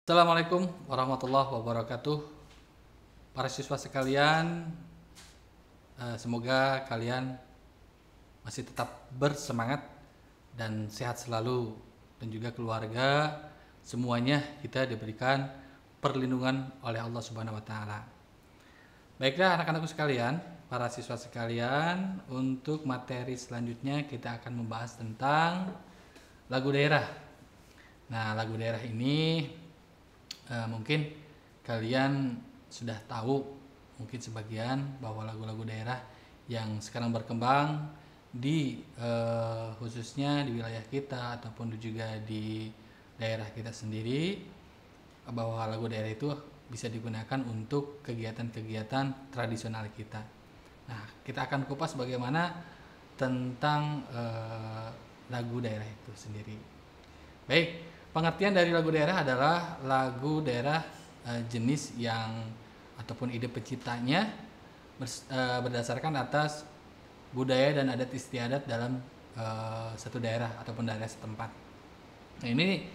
Assalamualaikum warahmatullahi wabarakatuh. Para siswa sekalian, semoga kalian masih tetap bersemangat dan sehat selalu, dan juga keluarga semuanya kita diberikan perlindungan oleh Allah Subhanahu wa taala. Baiklah anak-anakku sekalian, para siswa sekalian, untuk materi selanjutnya kita akan membahas tentang lagu daerah. Nah, lagu daerah ini mungkin kalian sudah tahu, mungkin sebagian, bahwa lagu-lagu daerah yang sekarang berkembang di khususnya di wilayah kita ataupun juga di daerah kita sendiri, bahwa lagu daerah itu bisa digunakan untuk kegiatan-kegiatan tradisional kita. Nah, kita akan kupas bagaimana tentang lagu daerah itu sendiri. Baik, pengertian dari lagu daerah adalah lagu daerah jenis yang ataupun ide penciptanya berdasarkan atas budaya dan adat istiadat dalam satu daerah ataupun daerah setempat. Nah, ini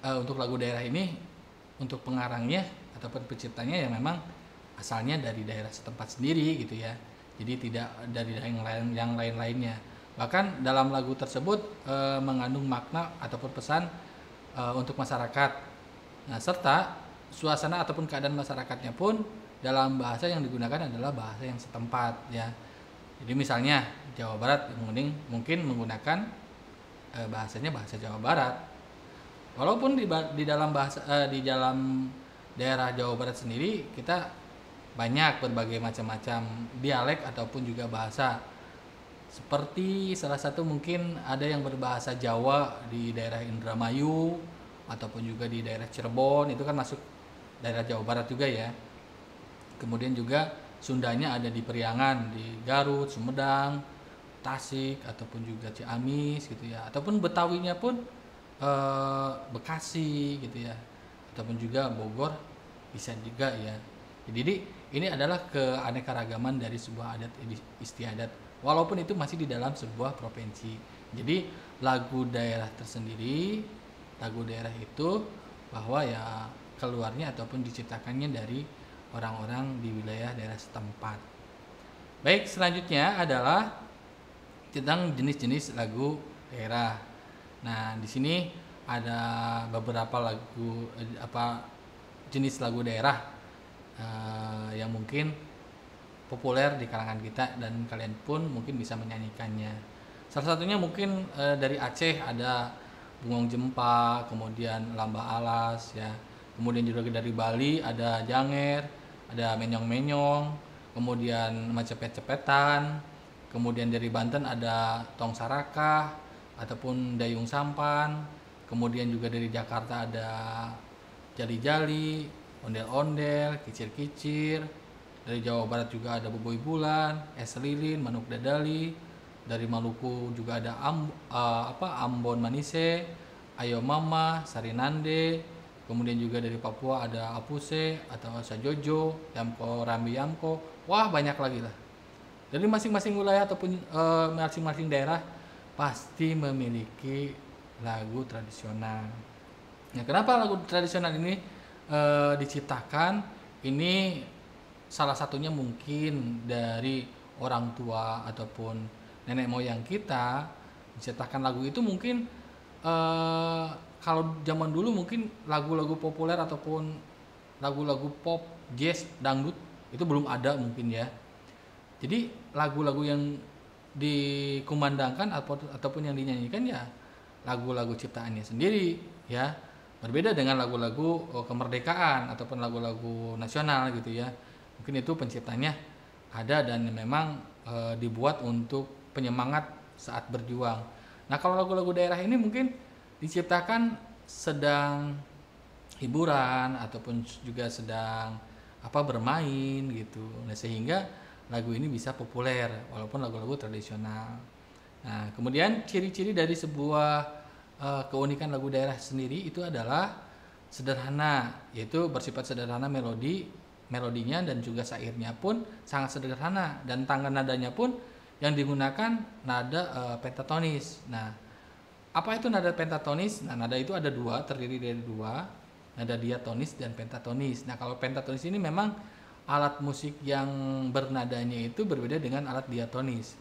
untuk lagu daerah ini, untuk pengarangnya ataupun penciptanya yang memang asalnya dari daerah setempat sendiri gitu ya. Jadi tidak dari yang lain-lainnya. Bahkan dalam lagu tersebut mengandung makna ataupun pesan untuk masyarakat. Nah, serta suasana ataupun keadaan masyarakatnya pun dalam bahasa yang digunakan adalah bahasa yang setempat ya. Jadi misalnya Jawa Barat mungkin menggunakan bahasanya bahasa Jawa Barat. Walaupun di dalam daerah Jawa Barat sendiri kita banyak berbagai macam-macam dialek ataupun juga bahasa. Seperti salah satu mungkin ada yang berbahasa Jawa di daerah Indramayu ataupun juga di daerah Cirebon, itu kan masuk daerah Jawa Barat juga ya. Kemudian juga Sundanya ada di Periangan, di Garut, Sumedang, Tasik ataupun juga Ciamis gitu ya. Ataupun Betawinya pun Bekasi gitu ya. Ataupun juga Bogor bisa juga ya. Jadi ini adalah keanekaragaman dari sebuah adat istiadat. Walaupun itu masih di dalam sebuah provinsi. Jadi lagu daerah tersendiri, lagu daerah itu bahwa ya keluarnya ataupun diciptakannya dari orang-orang di wilayah daerah setempat. Baik, selanjutnya adalah tentang jenis-jenis lagu daerah. Nah, di sini ada beberapa jenis lagu daerah yang mungkin populer di kalangan kita dan kalian pun mungkin bisa menyanyikannya. Salah satunya mungkin dari Aceh ada Bungong Jempa, kemudian Lamba Alas ya. Kemudian juga dari Bali ada Janger, ada Menyong-menyong, kemudian Macepet-cepetan. Kemudian dari Banten ada Tong Sarakah ataupun Dayung Sampan. Kemudian juga dari Jakarta ada Jali-jali, ondel-ondel, kicir-kicir. Dari Jawa Barat juga ada Boboi Bulan, Es Lilin, Manuk Dadali. Dari Maluku juga ada Ambon Manise, Ayo Mama, Sarinande. Kemudian juga dari Papua ada Apuse atau Sajojo, Yamko Rambi Yamko. Wah, banyak lagi lah. Dari masing-masing wilayah ataupun masing-masing daerah pasti memiliki lagu tradisional. Nah, kenapa lagu tradisional ini diciptakan? Ini salah satunya mungkin dari orang tua ataupun nenek moyang kita menciptakan lagu itu mungkin kalau zaman dulu mungkin lagu-lagu populer ataupun lagu-lagu pop, jazz, dangdut itu belum ada mungkin ya. Jadi lagu-lagu yang dikumandangkan ataupun yang dinyanyikan ya lagu-lagu ciptaannya sendiri ya. Berbeda dengan lagu-lagu kemerdekaan ataupun lagu-lagu nasional gitu ya. Mungkin itu penciptanya ada dan memang dibuat untuk penyemangat saat berjuang. Nah, kalau lagu-lagu daerah ini mungkin diciptakan sedang hiburan ataupun juga sedang bermain gitu. Nah, sehingga lagu ini bisa populer walaupun lagu-lagu tradisional. Nah, kemudian ciri-ciri dari sebuah keunikan lagu daerah sendiri itu adalah sederhana, yaitu bersifat sederhana melodinya dan juga syairnya pun sangat sederhana, dan tangga nadanya pun yang digunakan nada pentatonis. Nah, apa itu nada pentatonis? Nah, nada itu ada dua, terdiri dari dua. nada diatonis dan pentatonis. Nah, kalau pentatonis ini memang alat musik yang bernadanya itu berbeda dengan alat diatonis.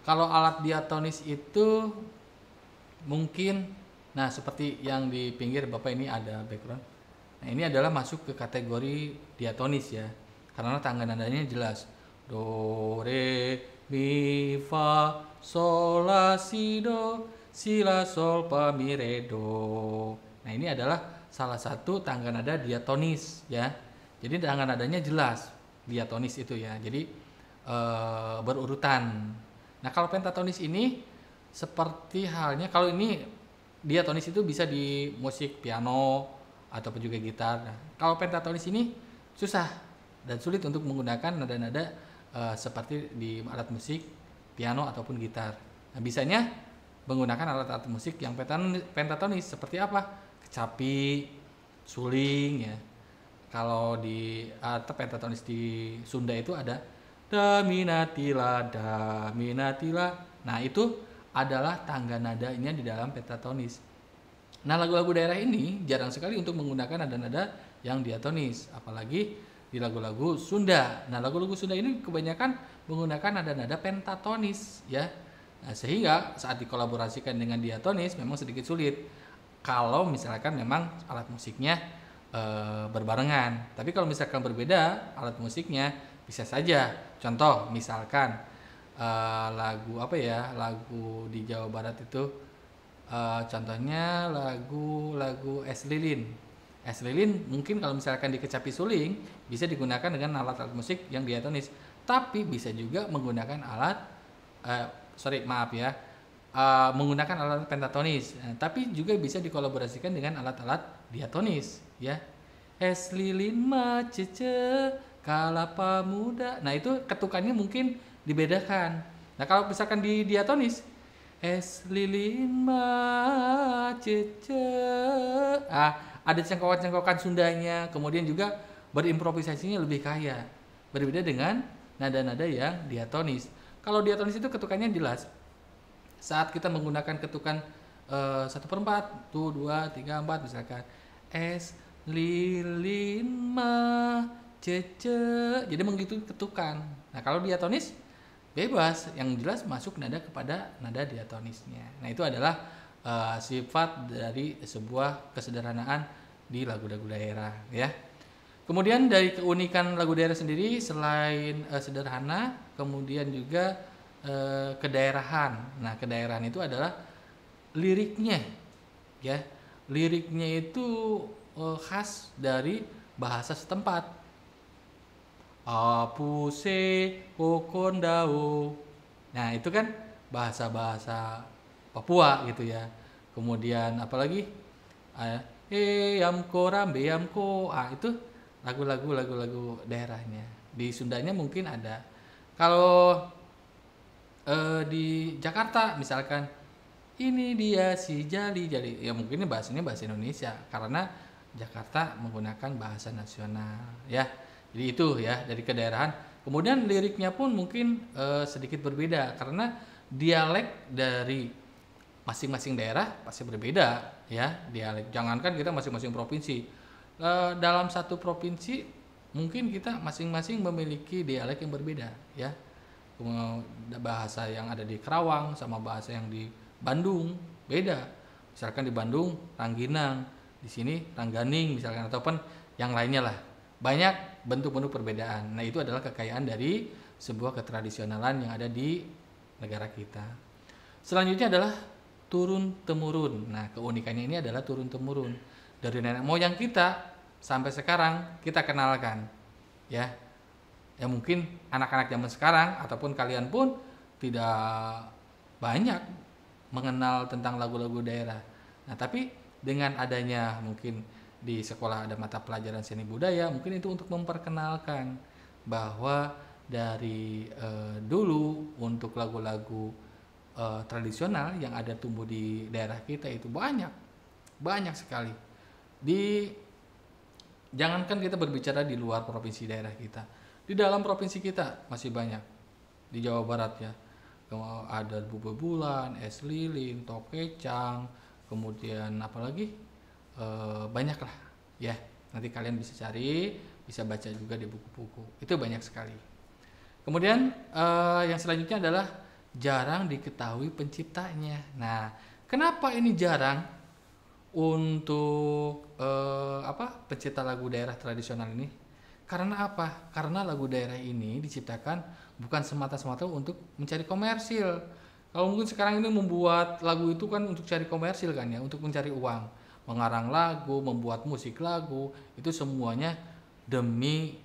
Kalau alat diatonis itu mungkin, nah seperti yang di pinggir Bapak ini ada background. Nah, ini adalah masuk ke kategori diatonis ya. Karena tangga nadanya jelas. Do, re, mi, fa, sol, la, si, do, si, la, sol, fa, mi, re, do. Nah, ini adalah salah satu tangga nada diatonis ya. Jadi tangga nadanya jelas diatonis itu ya. Jadi berurutan. Nah, kalau pentatonis ini seperti halnya, kalau ini diatonis itu bisa di musik piano ataupun juga gitar. Nah, kalau pentatonis ini susah dan sulit untuk menggunakan nada-nada seperti di alat musik piano ataupun gitar. Nah, bisanya menggunakan alat-alat musik yang pentatonis seperti apa? Kecapi, suling ya. Kalau di pentatonis di Sunda itu ada da minatila da minatila. Nah, itu adalah tangga nadanya di dalam pentatonis. Nah, lagu-lagu daerah ini jarang sekali untuk menggunakan nada-nada yang diatonis, apalagi di lagu-lagu Sunda. Nah, lagu-lagu Sunda ini kebanyakan menggunakan nada-nada pentatonis ya. Nah, sehingga saat dikolaborasikan dengan diatonis memang sedikit sulit kalau misalkan memang alat musiknya berbarengan. Tapi kalau misalkan berbeda alat musiknya bisa saja. Contoh misalkan lagu apa ya, lagu di Jawa Barat itu contohnya lagu Es Lilin. Es Lilin mungkin kalau misalkan di kecapi suling bisa digunakan dengan alat-alat musik yang diatonis, tapi bisa juga menggunakan alat menggunakan alat pentatonis, tapi juga bisa dikolaborasikan dengan alat-alat diatonis ya. Es lilin macece kalapa muda. Nah, itu ketukannya mungkin dibedakan. Nah, kalau misalkan di diatonis es lilin macece, ada cengkokan-cengkokan Sundanya, kemudian juga berimprovisasinya lebih kaya. Berbeda dengan nada-nada yang diatonis. Kalau diatonis itu ketukannya jelas. Saat kita menggunakan ketukan 1/4, tuh 2, 3, 4 misalkan. Es lilin macece. Jadi begitu ketukan. Nah, kalau diatonis bebas, yang jelas masuk nada kepada nada diatonisnya. Nah, itu adalah sifat dari sebuah kesederhanaan di lagu-lagu daerah ya. Kemudian dari keunikan lagu daerah sendiri selain sederhana, kemudian juga kedaerahan. Nah, kedaerahan itu adalah liriknya ya. Liriknya itu khas dari bahasa setempat. Apuse kokondao. Nah, itu kan bahasa-bahasa Papua gitu ya. Kemudian apalagi yamko rambe yamko. Itu lagu-lagu daerahnya. Di Sundanya mungkin ada. Kalau di Jakarta misalkan ini dia si Jali ya, mungkin bahasanya bahasa Indonesia karena Jakarta menggunakan bahasa nasional ya. Jadi itu ya dari kedaerahan. Kemudian liriknya pun mungkin sedikit berbeda karena dialek dari masing-masing daerah pasti berbeda ya dialek. Jangankan kita masing-masing provinsi, dalam satu provinsi mungkin kita masing-masing memiliki dialek yang berbeda ya. Bahasa yang ada di Kerawang sama bahasa yang di Bandung beda. Misalkan di Bandung Rangginang, di sini Rangganing misalkan, ataupun yang lainnya lah. Banyak bentuk-bentuk perbedaan. Nah, itu adalah kekayaan dari sebuah ketradisionalan yang ada di negara kita. Selanjutnya adalah turun temurun. Nah, keunikannya ini adalah turun temurun. Dari nenek moyang kita sampai sekarang kita kenalkan ya. Ya mungkin anak-anak zaman sekarang ataupun kalian pun tidak banyak mengenal tentang lagu-lagu daerah. Nah, tapi dengan adanya mungkin di sekolah ada mata pelajaran seni budaya, mungkin itu untuk memperkenalkan bahwa dari dulu untuk lagu-lagu tradisional yang ada tumbuh di daerah kita itu banyak sekali. Jangankan kita berbicara di luar provinsi daerah kita, di dalam provinsi kita masih banyak. Di Jawa Barat ya, ada bubur bulan, es lilin, tokecang, kemudian apalagi banyak lah Ya, nanti kalian bisa cari, bisa baca juga di buku-buku. Itu banyak sekali. Kemudian yang selanjutnya adalah jarang diketahui penciptanya. Nah, kenapa ini jarang untuk pencipta lagu daerah tradisional ini? Karena apa? Karena lagu daerah ini diciptakan bukan semata-mata untuk mencari komersil. Kalau mungkin sekarang ini membuat lagu itu kan untuk cari komersil kan ya, untuk mencari uang. Mengarang lagu, membuat musik lagu, itu semuanya demi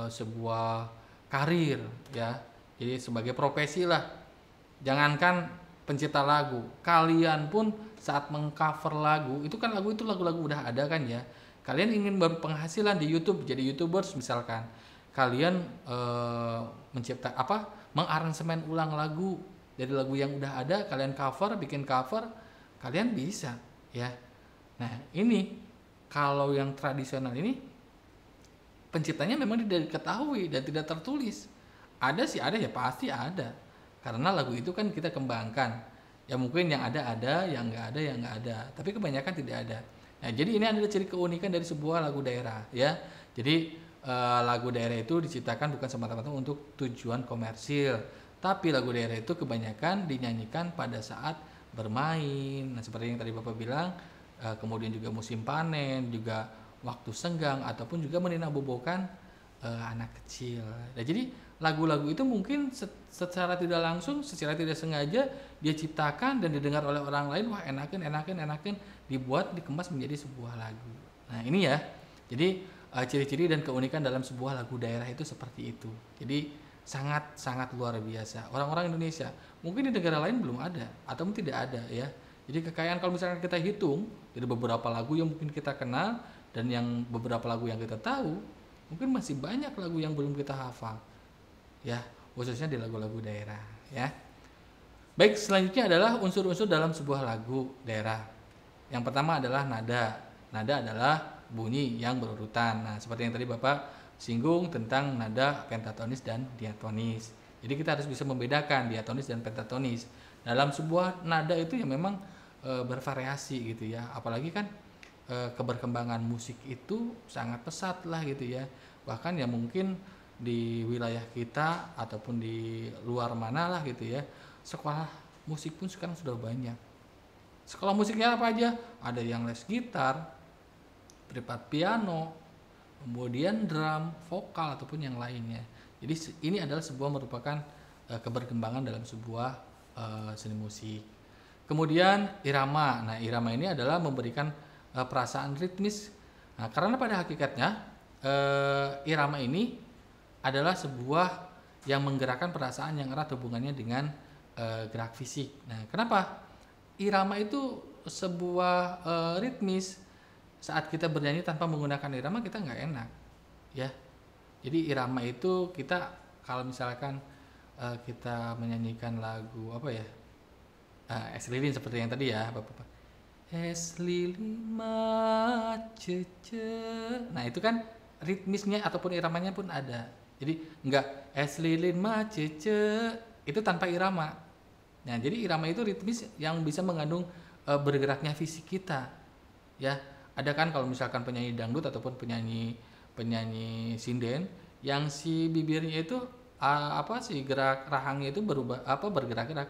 sebuah karir ya. Jadi sebagai profesi lah. Jangankan pencipta lagu, kalian pun saat mengcover lagu, itu kan lagu-lagu udah ada kan ya. Kalian ingin berpenghasilan di YouTube, jadi YouTubers misalkan. Kalian mengaransemen ulang lagu dari lagu yang udah ada, kalian bikin cover, kalian bisa ya. Nah, ini kalau yang tradisional ini penciptanya memang tidak diketahui dan tidak tertulis. Ada sih ada ya, pasti ada. Karena lagu itu kan kita kembangkan. Ya mungkin yang ada, yang nggak ada. Tapi kebanyakan tidak ada. Nah, jadi ini adalah ciri keunikan dari sebuah lagu daerah ya. Jadi lagu daerah itu diciptakan bukan semata-mata untuk tujuan komersil, tapi lagu daerah itu kebanyakan dinyanyikan pada saat bermain. Nah, seperti yang tadi Bapak bilang, kemudian juga musim panen, juga waktu senggang ataupun juga meninabobokan anak kecil. Nah, jadi lagu-lagu itu mungkin secara tidak langsung, secara tidak sengaja dia ciptakan dan didengar oleh orang lain, wah enakin, dibuat, dikemas menjadi sebuah lagu. Nah, ini ya. Jadi ciri-ciri dan keunikan dalam sebuah lagu daerah itu seperti itu. Jadi sangat luar biasa. Orang-orang Indonesia, mungkin di negara lain belum ada atau tidak ada ya. Jadi kekayaan kalau misalkan kita hitung dari beberapa lagu yang mungkin kita kenal dan yang beberapa lagu yang kita tahu, mungkin masih banyak lagu yang belum kita hafal. Ya, khususnya di lagu-lagu daerah ya. Baik, selanjutnya adalah unsur-unsur dalam sebuah lagu daerah. Yang pertama adalah nada. Nada adalah bunyi yang berurutan. Nah, seperti yang tadi Bapak singgung tentang nada pentatonis dan diatonis. Jadi kita harus bisa membedakan diatonis dan pentatonis. Dalam sebuah nada itu yang memang bervariasi gitu ya. Apalagi kan keberkembangan musik itu sangat pesat lah gitu ya. Bahkan ya mungkin di wilayah kita ataupun di luar mana lah gitu ya, sekolah musik pun sekarang sudah banyak. Sekolah musiknya apa aja? Ada yang les gitar, privat piano, kemudian drum, vokal ataupun yang lainnya. Jadi ini adalah merupakan keberkembangan dalam sebuah seni musik. Kemudian irama. Nah, irama ini adalah memberikan perasaan ritmis. Nah, karena pada hakikatnya irama ini adalah sebuah yang menggerakkan perasaan yang erat hubungannya dengan gerak fisik. Nah, kenapa? Irama itu sebuah ritmis. Saat kita bernyanyi tanpa menggunakan irama kita nggak enak, ya. Jadi irama itu kita kalau misalkan kita menyanyikan lagu apa ya, es lilin seperti yang tadi ya, Bapak. Es lilin macece. Nah, itu kan ritmisnya ataupun iramanya pun ada. Jadi enggak es lilin macece itu tanpa irama. Nah, jadi irama itu ritmis yang bisa mengandung bergeraknya fisik kita. Ya, ada kan kalau misalkan penyanyi dangdut ataupun penyanyi sinden yang si bibirnya itu gerak rahangnya itu bergerak-gerak.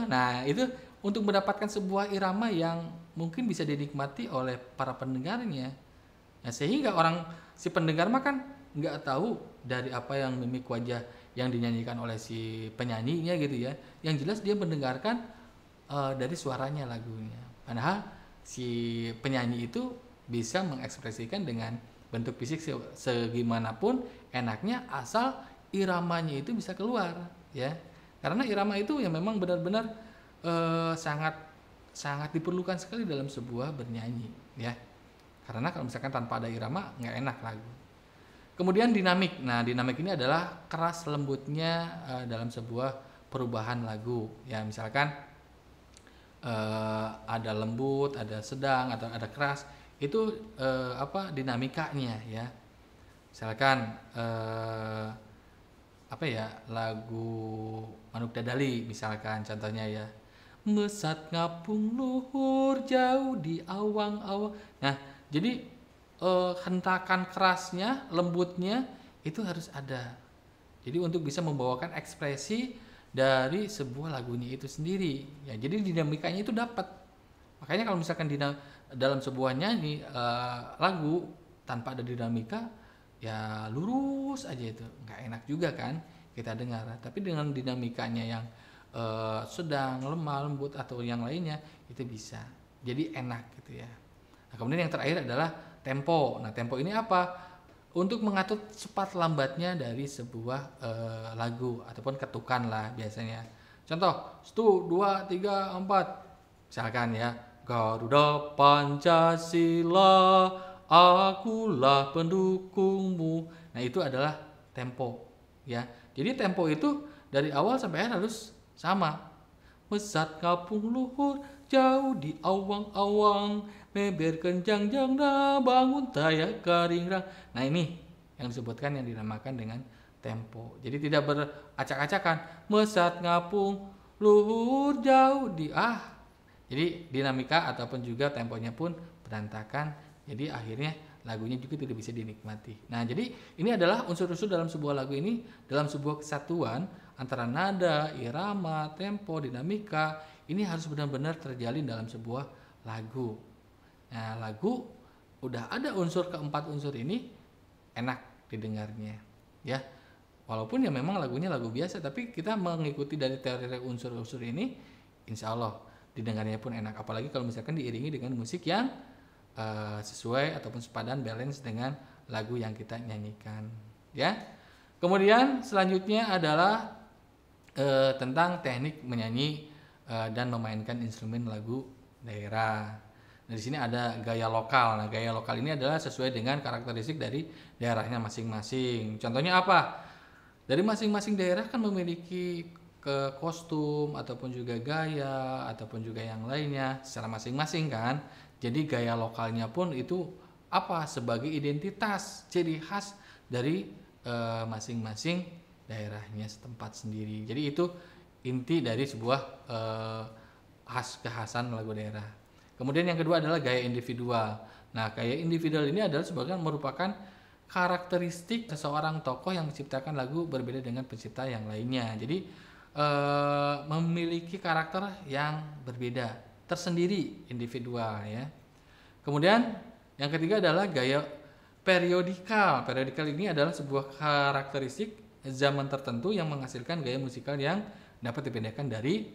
Nah, itu untuk mendapatkan sebuah irama yang mungkin bisa dinikmati oleh para pendengarnya. Nah, sehingga si pendengar mah kan nggak tahu dari apa yang mimik wajah yang dinyanyikan oleh si penyanyinya gitu ya. Yang jelas dia mendengarkan dari suaranya lagunya. Padahal si penyanyi itu bisa mengekspresikan dengan bentuk fisik segimanapun enaknya asal iramanya itu bisa keluar ya. Karena irama itu yang memang benar-benar sangat diperlukan sekali dalam sebuah bernyanyi ya. Karena kalau misalkan tanpa ada irama nggak enak lagu. Kemudian dinamik. Nah, dinamik ini adalah keras lembutnya dalam sebuah perubahan lagu. Ya, misalkan ada lembut, ada sedang, atau ada keras. Itu dinamikanya ya. Misalkan lagu Manuk Dadali misalkan contohnya ya. Mesat ngapung luhur jauh di awang-awang. Nah, Jadi hentakan kerasnya, lembutnya itu harus ada. Jadi untuk bisa membawakan ekspresi dari sebuah lagunya itu sendiri. Ya, jadi dinamikanya itu dapat. Makanya kalau misalkan dalam sebuah nyanyi lagu tanpa ada dinamika, ya lurus aja itu, nggak enak juga kan kita dengar. Tapi dengan dinamikanya yang sedang, lemah, lembut atau yang lainnya itu bisa. Jadi enak gitu ya. Nah, kemudian yang terakhir adalah tempo. Nah, tempo ini apa? Untuk mengatur cepat lambatnya dari sebuah lagu ataupun ketukan lah biasanya. Contoh, 1, 2, 3, 4. Misalkan ya, Garuda Pancasila, akulah pendukungmu. Nah, itu adalah tempo ya. Jadi tempo itu dari awal sampai akhir harus sama. Mesat ngapung luhur, jauh di awang-awang, meber kenjang jangna, bangun taya karingrang. Nah, ini yang disebutkan yang dinamakan dengan tempo. Jadi tidak beracak-acakan. Mesat ngapung luhur, jauh di Jadi dinamika ataupun juga temponya pun berantakan. Jadi akhirnya lagunya juga tidak bisa dinikmati. Nah, jadi ini adalah unsur-unsur dalam sebuah lagu ini, dalam sebuah kesatuan antara nada, irama, tempo, dinamika, ini harus benar-benar terjalin dalam sebuah lagu. Nah, lagu udah ada keempat unsur ini, enak didengarnya ya. Walaupun ya memang lagunya lagu biasa, tapi kita mengikuti dari teori unsur-unsur ini, insya Allah didengarnya pun enak. Apalagi kalau misalkan diiringi dengan musik yang sesuai ataupun sepadan, balance dengan lagu yang kita nyanyikan ya. Kemudian selanjutnya adalah tentang teknik menyanyi dan memainkan instrumen lagu daerah. Nah, di sini ada gaya lokal. Nah, gaya lokal ini adalah sesuai dengan karakteristik dari daerahnya masing-masing. Contohnya apa? Dari masing-masing daerah kan memiliki kostum ataupun juga gaya ataupun juga yang lainnya secara masing-masing kan. Jadi gaya lokalnya pun itu apa? Sebagai identitas, ciri khas dari masing-masing daerahnya setempat sendiri. Jadi itu inti dari sebuah kekhasan lagu daerah. Kemudian yang kedua adalah gaya individual. Nah, gaya individual ini adalah sebagai merupakan karakteristik seseorang tokoh yang menciptakan lagu berbeda dengan pencipta yang lainnya. Jadi memiliki karakter yang berbeda, tersendiri, individual ya. Kemudian yang ketiga adalah gaya periodikal. Periodikal ini adalah sebuah karakteristik zaman tertentu yang menghasilkan gaya musikal yang dapat dibedakan dari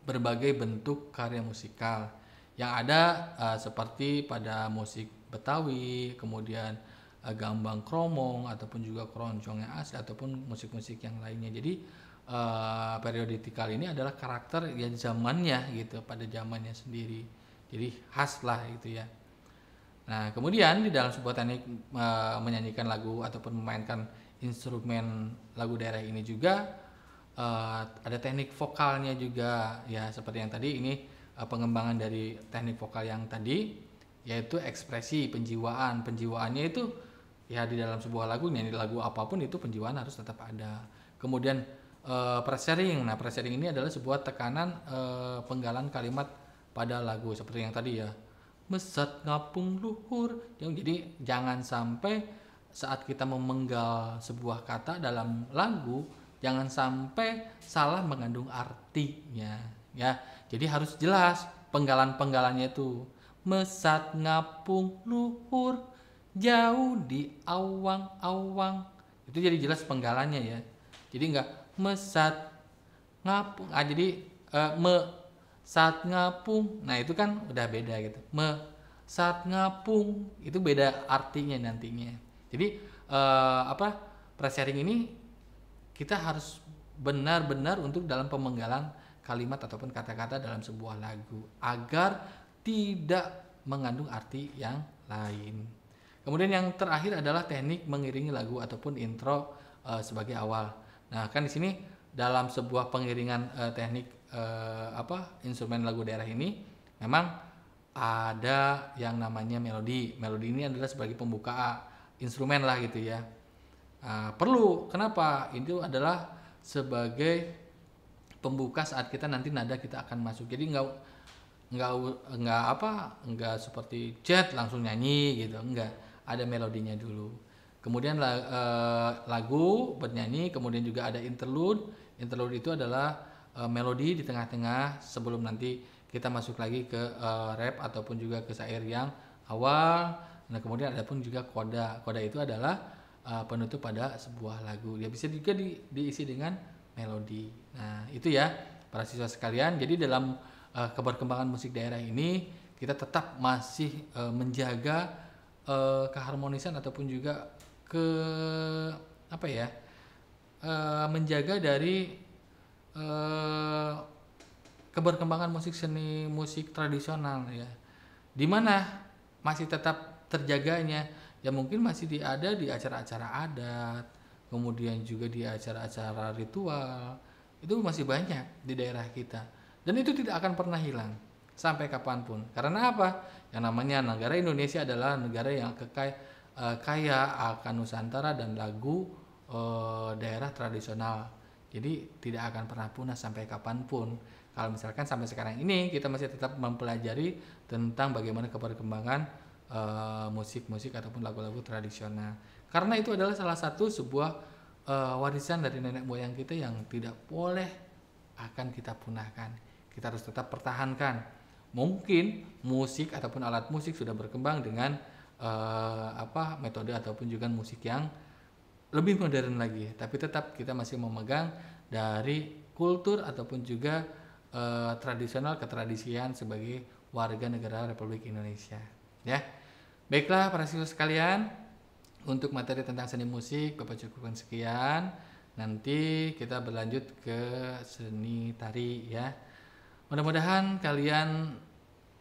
berbagai bentuk karya musikal yang ada seperti pada musik Betawi, kemudian gambang kromong ataupun juga keroncong yang asli ataupun musik-musik yang lainnya. Jadi periodikal ini adalah karakter ya zamannya gitu, pada zamannya sendiri. Jadi khas lah gitu ya. Nah, kemudian di dalam sebuah teknik menyanyikan lagu ataupun memainkan instrumen lagu daerah ini juga ada teknik vokalnya juga ya, seperti yang tadi ini pengembangan dari teknik vokal yang tadi, yaitu ekspresi penjiwaannya itu ya di dalam sebuah lagu, nyanyi lagu apapun itu penjiwaan harus tetap ada. Kemudian presering. Nah, presering ini adalah sebuah tekanan penggalan kalimat pada lagu seperti yang tadi ya, mesat ngapung luhur. Jadi jangan sampai saat kita memenggal sebuah kata dalam lagu, jangan sampai salah mengandung artinya ya. Jadi harus jelas penggalannya itu. Mesat ngapung luhur, jauh di awang-awang. Itu jadi jelas penggalannya ya. Jadi enggak mesat ngapung. Jadi mesat ngapung. Nah, itu kan udah beda gitu. Mesat ngapung itu beda artinya nantinya. Jadi presering ini kita harus benar-benar untuk dalam pemenggalan kalimat ataupun kata-kata dalam sebuah lagu agar tidak mengandung arti yang lain. Kemudian yang terakhir adalah teknik mengiringi lagu ataupun intro sebagai awal. Nah, kan di sini dalam sebuah pengiringan teknik instrumen lagu daerah ini memang ada yang namanya melodi. Melodi ini adalah sebagai pembuka instrumen lah gitu ya. Perlu, kenapa? Itu adalah sebagai pembuka saat kita nanti nada kita akan masuk. Jadi nggak seperti chat langsung nyanyi gitu, enggak, ada melodinya dulu. Kemudian lagu bernyanyi, kemudian juga ada interlude. Interlude itu adalah melodi di tengah-tengah sebelum nanti kita masuk lagi ke rap ataupun juga ke syair yang awal. Nah, kemudian ada pun juga koda. Koda itu adalah penutup pada sebuah lagu. Ya bisa juga diisi dengan melodi. Nah, itu ya para siswa sekalian. Jadi dalam keberkembangan musik daerah ini kita tetap masih menjaga keharmonisan ataupun juga ke apa ya? Menjaga dari eh, keberkembangan musik seni musik tradisional ya. Di mana masih tetap terjaganya ya, mungkin masih ada di acara-acara adat, kemudian juga di acara-acara ritual, itu masih banyak di daerah kita dan itu tidak akan pernah hilang sampai kapanpun. Karena apa? Yang namanya negara Indonesia adalah negara yang kaya akan Nusantara dan lagu daerah tradisional, jadi tidak akan pernah punah sampai kapanpun. Kalau misalkan sampai sekarang ini kita masih tetap mempelajari tentang bagaimana keberkembangan musik-musik ataupun lagu-lagu tradisional, karena itu adalah salah satu sebuah warisan dari nenek moyang kita yang tidak boleh akan kita punahkan. Kita harus tetap pertahankan. Mungkin musik ataupun alat musik sudah berkembang dengan metode ataupun juga musik yang lebih modern lagi, tapi tetap kita masih memegang dari kultur ataupun juga tradisional ketradisian sebagai warga negara Republik Indonesia. Ya, baiklah para siswa sekalian, untuk materi tentang seni musik Bapak cukupkan sekian. Nanti kita berlanjut ke seni tari ya. Mudah-mudahan kalian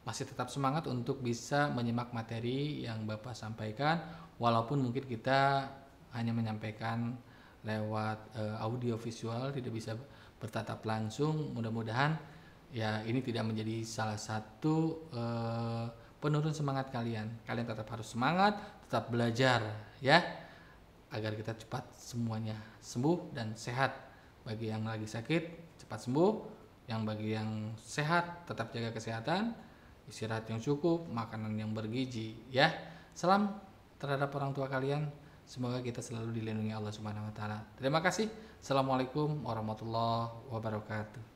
masih tetap semangat untuk bisa menyimak materi yang Bapak sampaikan, walaupun mungkin kita hanya menyampaikan lewat audio visual, tidak bisa bertatap langsung. Mudah-mudahan ya ini tidak menjadi salah satu penurun semangat kalian. Kalian tetap harus semangat, tetap belajar ya, agar kita cepat semuanya sembuh dan sehat. Bagi yang lagi sakit cepat sembuh, yang bagi yang sehat tetap jaga kesehatan, istirahat yang cukup, makanan yang bergizi ya. Salam terhadap orang tua kalian. Semoga kita selalu dilindungi Allah Subhanahu wa taala. Terima kasih. Assalamualaikum warahmatullahi wabarakatuh.